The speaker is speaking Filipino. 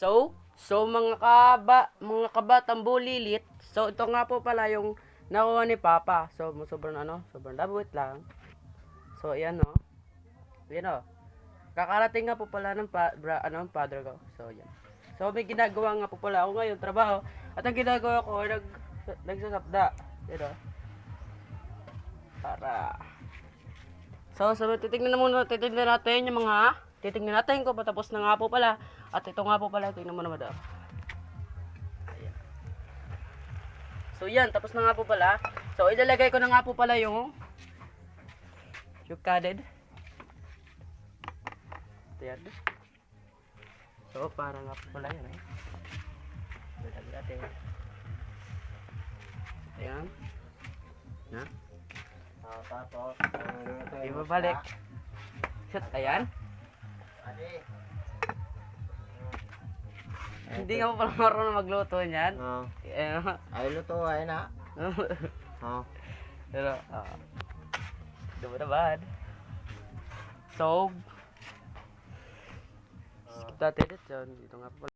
So mga kabatang bulilit. So ito nga po pala yung nakuha ni Papa. So sobrang labot lang. So ayan oh. Ayan oh. Kakarating nga po pala ng father ko. So yan. So may ginagawa nga po pala ako ngayon, trabaho. At ang ginagawa ko, nagsasapda. Ayan oh. Para titignan natin yung mga titignan natin kung patapos na nga po pala. At ito nga po pala, tingnan mo naman daw. Ayan. So yan, tapos na nga po pala. So ilalagay ko na nga po pala yung kaded. Ayan. So para nga po pala yan eh. Ilalagay natin. Ayan. Na? Tapos, Ibabalik. Shit, ayan. Hindi nga po pala marunong magluto niyan. ay luto ay na. Pero, diba naman? So, skip natin ito. Dito nga po.